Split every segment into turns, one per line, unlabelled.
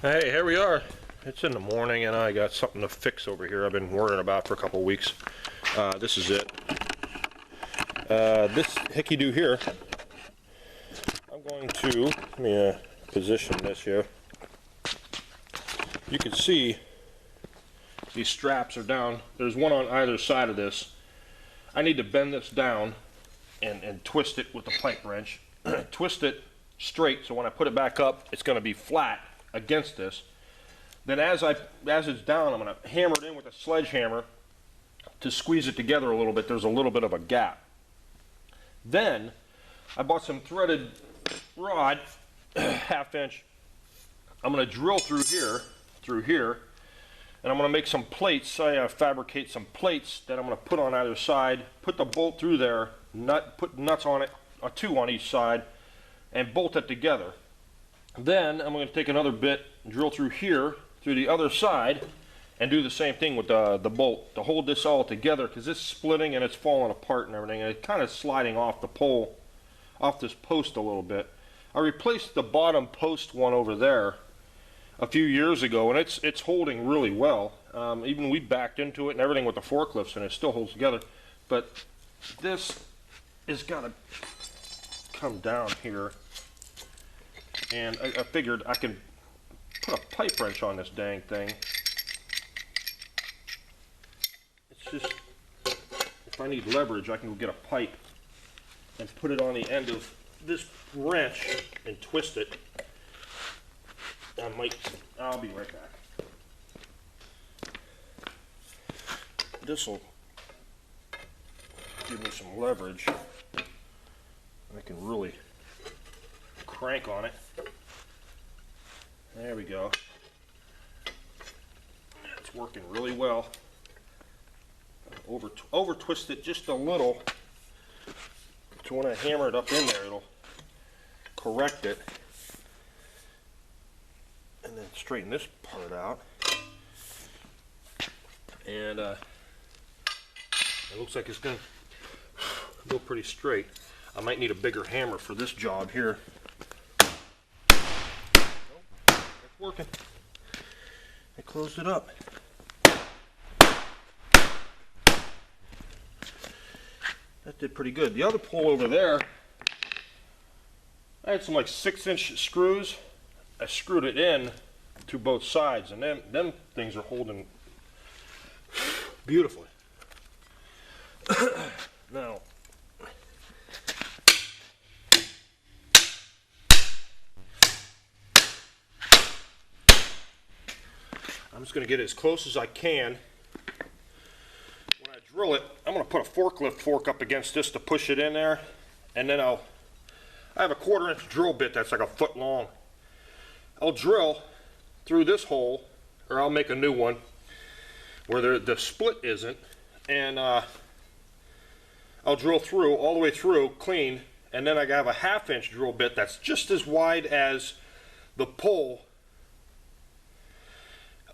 Hey, here we are. It's in the morning and I got something to fix over here I've been worrying about for a couple of weeks. This is it. This hickey-do here, I'm going to, let me position this here. You can see these straps are down. There's one on either side of this. I need to bend this down and twist it with the pipe wrench. Twist it straight so when I put it back up, it's going to be flat against this. Then as it's down, I'm going to hammer it in with a sledgehammer to squeeze it together a little bit. There's a little bit of a gap. Then I bought some threaded rod, 1/2 inch. I'm going to drill through here, and I'm going to make some plates. I fabricate some plates that I'm going to put on either side, put the bolt through there, put nuts on it, 2 on each side, and bolt it together. Then I'm going to take another bit, drill through here, through the other side, and do the same thing with the bolt to hold this all together, because it's splitting and it's falling apart and everything, and it's kind of sliding off the pole, off this post a little bit. I replaced the bottom post one over there a few years ago, and it's holding really well. Even we backed into it and everything with the forklifts, and it still holds together. But this has got to come down here. And I figured I can put a pipe wrench on this dang thing. It's just, if I need leverage, I can go get a pipe and put it on the end of this wrench and twist it. I'll be right back. This will give me some leverage. I can really crank on it. There we go. It's working really well. Over twist it just a little, so when I hammer it up in there, it'll correct it. And then straighten this part out. And it looks like it's going to go pretty straight. I might need a bigger hammer for this job here. It's working. I closed it up. That did pretty good. The other pole over there, I had some like 6-inch screws. I screwed it in to both sides, and them things are holding beautifully. Now, I'm just going to get as close as I can. When I drill it, I'm going to put a forklift fork up against this to push it in there, and then I have a 1/4 inch drill bit that's like a foot long. I'll drill through this hole, or I'll make a new one where the split isn't, and I'll drill through, all the way through, clean, and then I have a 1/2 inch drill bit that's just as wide as the pole.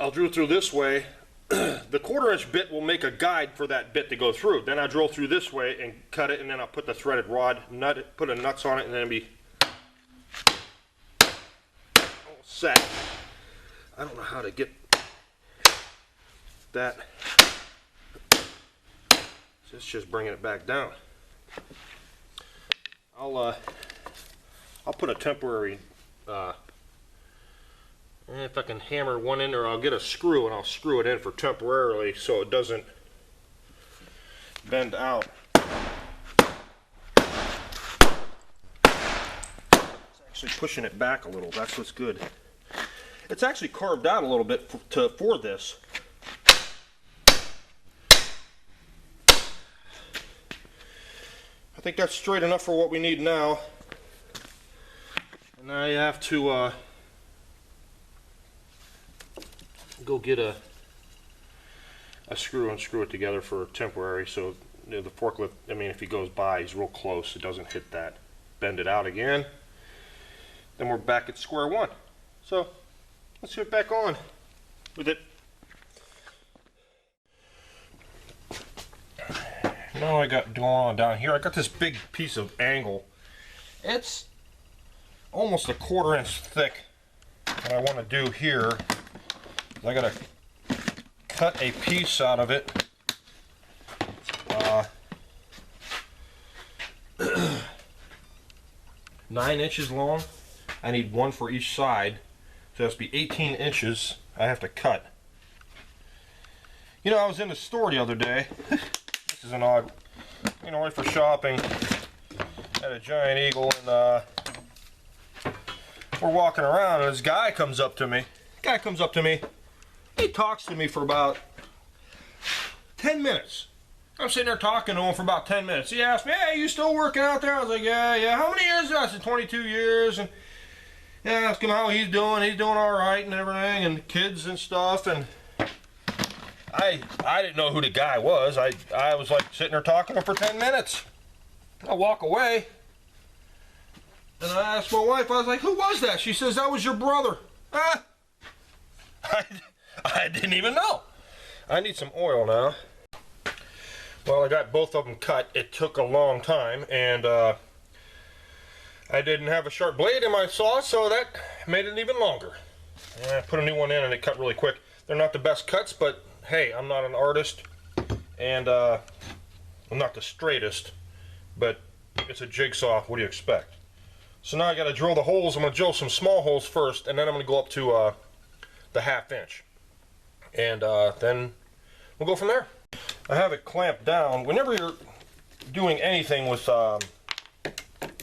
I'll drill through this way. The 1/4 inch bit will make a guide for that bit to go through. Then I drill through this way and cut it, and then I'll put the threaded rod, put the nuts on it, and then it'll be all set. I don't know how to get that. So it's just bringing it back down. I'll put a temporary, if I can hammer one in there, I'll get a screw and I'll screw it in for temporarily so it doesn't bend out. It's actually pushing it back a little. That's what's good. It's actually carved out a little bit for this. I think that's straight enough for what we need now. And I have to go get a screw and screw it together for temporary, so the forklift, I mean, if he goes by, he's real close, it doesn't hit that. Bend it out again. Then we're back at square one. So let's get back on with it. Now I got going on down here, I got this big piece of angle. It's almost a 1/4 inch thick. what I want to do here is I got to cut a piece out of it. 9 inches long. I need one for each side, so it has to be 18 inches I have to cut. You know, I was in the store the other day. This is an odd, you know, went for shopping at a Giant Eagle, and we're walking around, and this guy comes up to me. He talks to me for about 10 minutes. I'm sitting there talking to him for about 10 minutes. He asked me, "Hey, you still working out there?" I was like, yeah. How many years? I said, 22 years. And I asked him how he's doing. He's doing all right and everything, and kids and stuff. And I didn't know who the guy was. I was like sitting there talking to him for 10 minutes. I walk away, and I asked my wife, I was like, "Who was that?" She says, "That was your brother." I didn't even know. I need some oil now. Well, I got both of them cut. It took a long time, and I didn't have a sharp blade in my saw, so that made it even longer. And I put a new one in, and it cut really quick. They're not the best cuts, but hey, I'm not an artist, and I'm not the straightest, but it's a jigsaw. What do you expect? So now I got to drill the holes. I'm going to drill some small holes first, and then I'm going to go up to the 1/2 inch, and then we'll go from there. I have it clamped down. Whenever you're doing anything with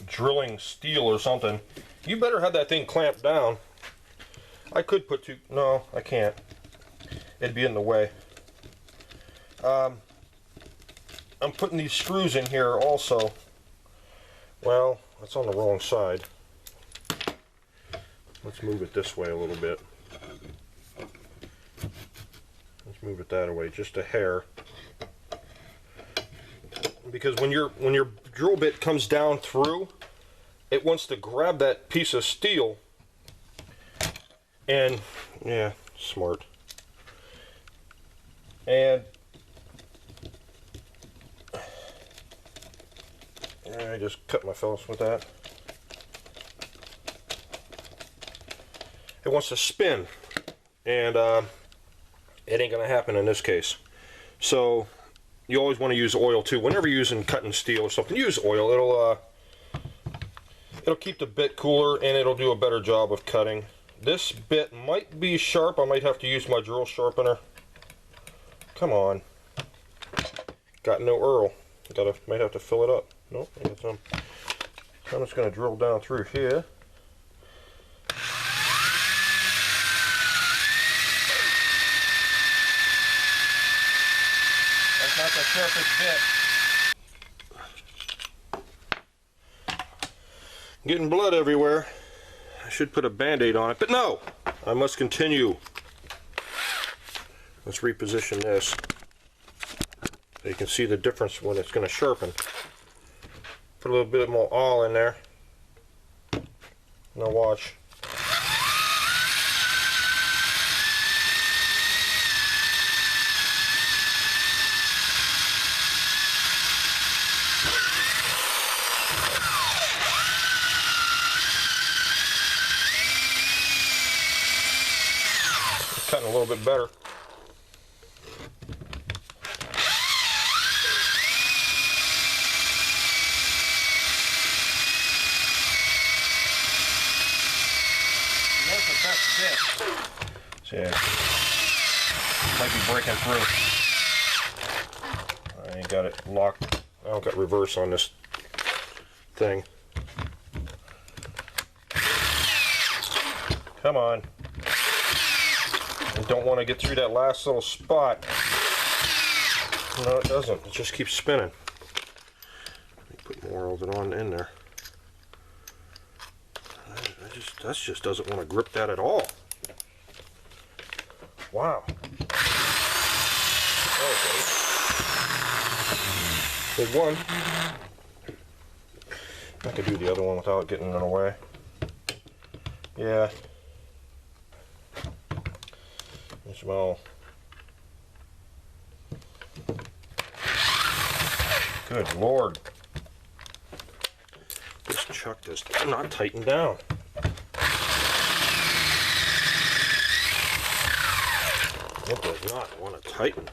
drilling steel or something, you better have that thing clamped down. I could put two, no, I can't. It'd be in the way. I'm putting these screws in here also. Well, that's on the wrong side. Let's move it this way a little bit. Let's move it that way, just a hair. Because when your drill bit comes down through, it wants to grab that piece of steel, and yeah, smart. And I just cut my fellows with that. It wants to spin, and it ain't gonna happen in this case. So you always want to use oil too. Whenever you're using cutting steel or something, use oil. It'll keep the bit cooler, and it'll do a better job of cutting. This bit might be sharp. I might have to use my drill sharpener. Come on. Got no Earl. Might have to fill it up. Nope, I got some. So I'm just going to drill down through here. That's not the sharpest bit. Getting blood everywhere. I should put a band-aid on it, but no! I must continue. Let's reposition this so you can see the difference when it's going to sharpen. Put a little bit more oil in there. Now watch. It's cutting a little bit better. See, it might be breaking through. I ain't got it locked. I don't got reverse on this thing. Come on. I don't want to get through that last little spot. No, it doesn't. It just keeps spinning. Let me put more of it on in there. That just doesn't want to grip that at all. Wow. Okay. Big one. I could do the other one without getting in the way. Yeah. You smell. Good Lord. This chuck does not tighten down. It does not want to tighten.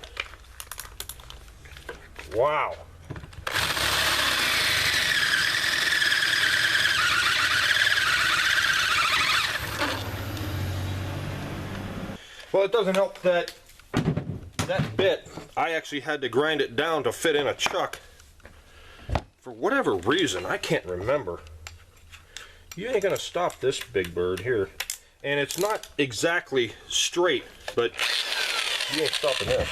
Wow. Well, it doesn't help that that bit, I actually had to grind it down to fit in a chuck. For whatever reason, I can't remember. You ain't gonna stop this big bird here. And it's not exactly straight, but you ain't stopping this.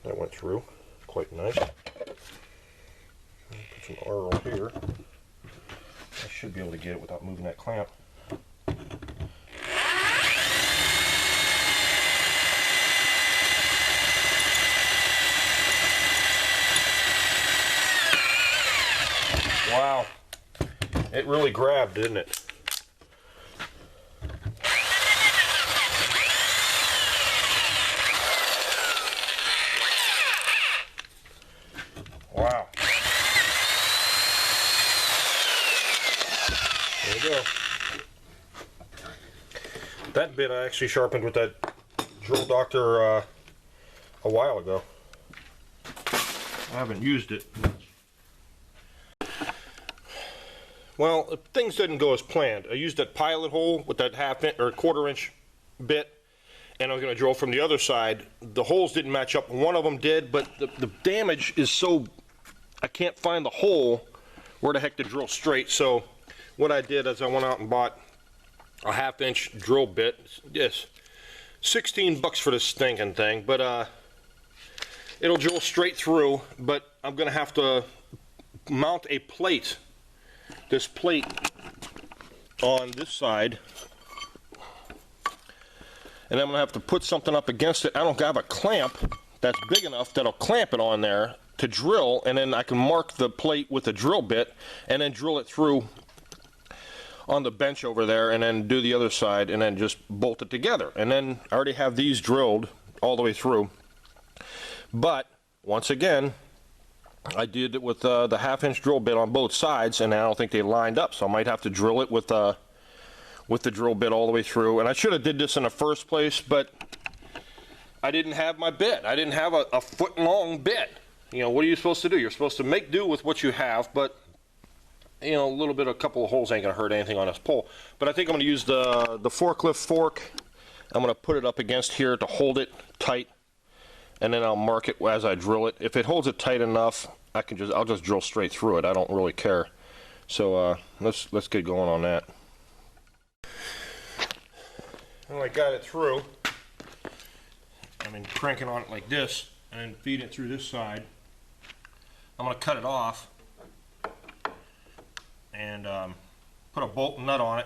That went through quite nice. Put some oil here. I should be able to get it without moving that clamp. Wow, it really grabbed, didn't it? Wow. There you go. That bit I actually sharpened with that Drill Doctor a while ago. I haven't used it. Well, things didn't go as planned. I used that pilot hole with that half-inch or quarter-inch bit, and I was going to drill from the other side. The holes didn't match up. One of them did, but the damage is so... I can't find the hole where the heck to drill straight. So what I did is I went out and bought a half-inch drill bit. Yes, 16 bucks for this stinking thing, but it'll drill straight through. But I'm going to have to mount a plate. This plate on this side, and I'm going to have to put something up against it. I don't have a clamp that's big enough that'll clamp it on there to drill, and then I can mark the plate with a drill bit and then drill it through on the bench over there, and then do the other side and then just bolt it together. And then I already have these drilled all the way through, but once again I did it with the half-inch drill bit on both sides, and I don't think they lined up, so I might have to drill it with the drill bit all the way through. And I should have did this in the first place, but I didn't have my bit. I didn't have a foot-long bit. You know, what are you supposed to do? You're supposed to make do with what you have, but you know, a couple of holes ain't gonna hurt anything on this pole. But I think I'm gonna use the forklift fork. I'm gonna put it up against here to hold it tight, and then I'll mark it as I drill it. If it holds it tight enough, I'll just drill straight through it. I don't really care. So let's get going on that. Well, I got it through. I mean, cranking on it like this and then feeding it through this side. I'm gonna cut it off and put a bolt and nut on it,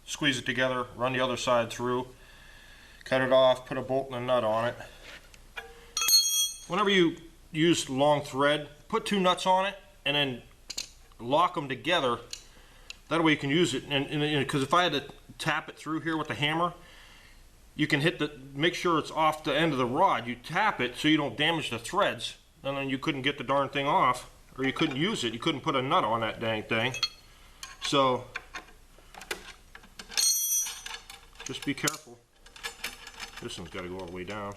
squeeze it together, run the other side through, cut it off, put a bolt and a nut on it. Whenever you use long thread, put 2 nuts on it and then lock them together. That way you can use it. And because if I had to tap it through here with the hammer, you can make sure it's off the end of the rod. You tap it so you don't damage the threads, and then you couldn't get the darn thing off, or you couldn't use it. You couldn't put a nut on that dang thing. So just be careful. This one's got to go all the way down.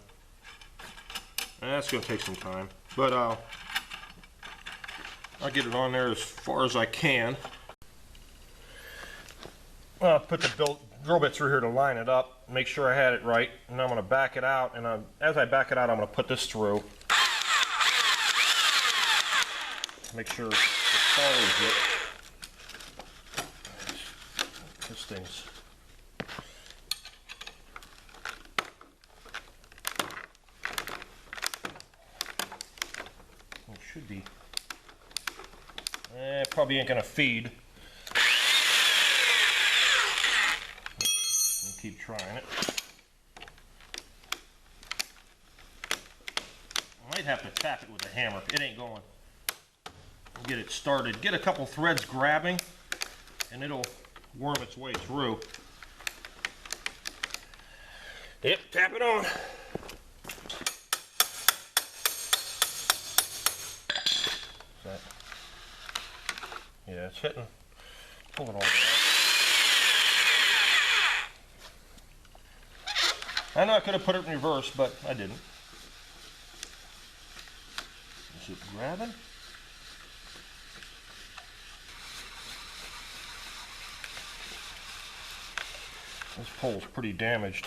And that's going to take some time, but I'll get it on there as far as I can. I'll put the drill bit through here to line it up, make sure I had it right, and I'm going to back it out, and as I back it out, I'm going to put this through. Make sure it follows it. This thing's... should be. Probably ain't gonna feed. I'll keep trying it. I might have to tap it with a hammer. It ain't going. Get it started. Get a couple threads grabbing, and it'll worm its way through. Yep, tap it on. Yeah, it's hitting Pull it all out. I know I could have put it in reverse, but I didn't. Is it grabbing? This pole's pretty damaged.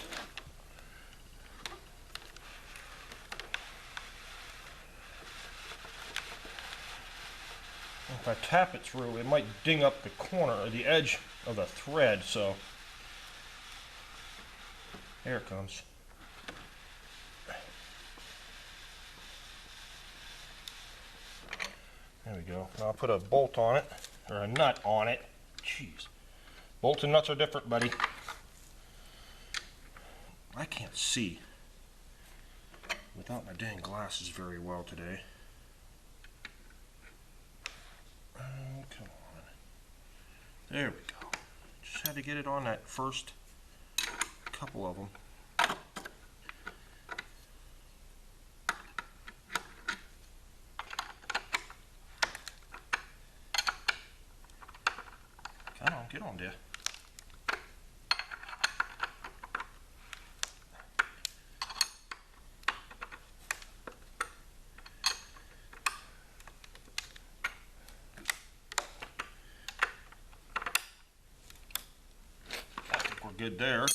If I tap it through, it might ding up the corner or the edge of the thread, so there it comes. There we go. Now I'll put a bolt on it, or a nut on it. Jeez. Bolts and nuts are different, buddy. I can't see without my dang glasses very well today. Oh, come on. There we go. Just had to get it on that first couple of them. Come on, get on there. Good there.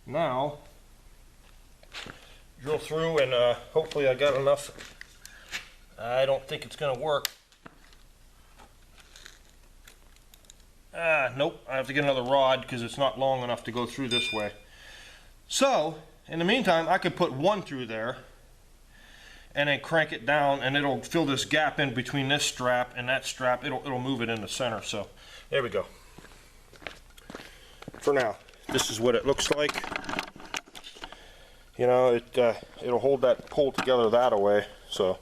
Now drill through and hopefully I got enough. I don't think it's gonna work. Nope, I have to get another rod because it's not long enough to go through this way. So in the meantime I could put one through there and then crank it down and it'll fill this gap in between this strap and that strap. It'll move it in the center. So there we go. For now, this is what it looks like. You know, it'll hold that pole together that way. So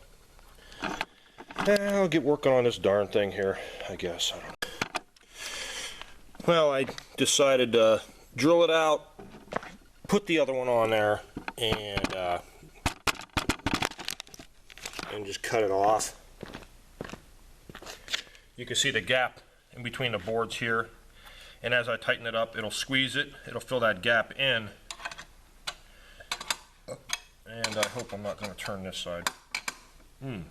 I'll get working on this darn thing here, I guess. I don't know. Well, I decided to drill it out, put the other one on there, and just cut it off. You can see the gap in between the boards here. And as I tighten it up, it'll squeeze it. It'll fill that gap in. And I hope I'm not going to turn this side. And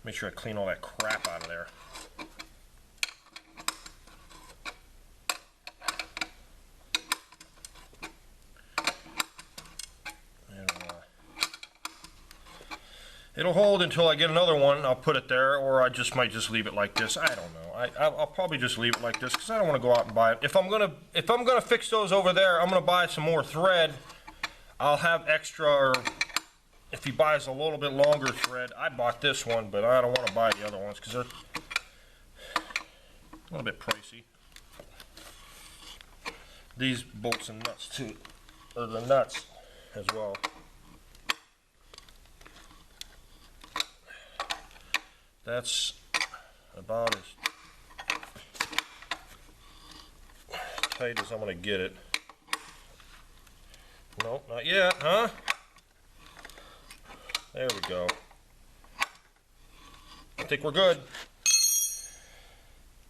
make sure I clean all that crap out of there. It'll hold until I get another one. I'll put it there, or I might just leave it like this. I don't know. I'll probably just leave it like this because I don't want to go out and buy it. If I'm gonna fix those over there, I'm gonna buy some more thread. I'll have extra, or if he buys a little bit longer thread, I bought this one, but I don't want to buy the other ones because they're a little bit pricey. These bolts and nuts too, or the nuts as well. That's about as tight as I'm going to get it. Nope, not yet, huh? There we go. I think we're good.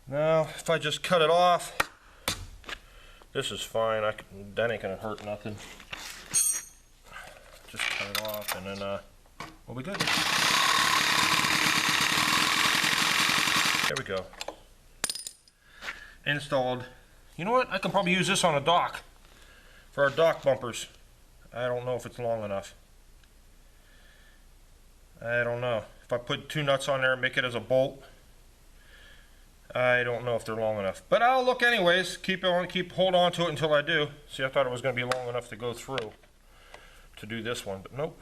Now, if I just cut it off, this is fine. That ain't going to hurt nothing. Just cut it off and then we'll be good. There we go. Installed. You know what? I can probably use this on a dock for our dock bumpers. I don't know if it's long enough. I don't know. If I put two nuts on there and make it as a bolt, I don't know if they're long enough. But I'll look anyways. Hold on to it until I do. See, I thought it was going to be long enough to go through to do this one, but nope.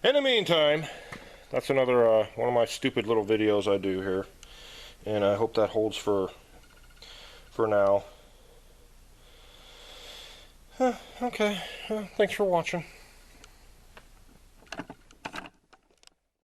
In the meantime, that's another one of my stupid little videos I do here, and I hope that holds for now. Okay, thanks for watching.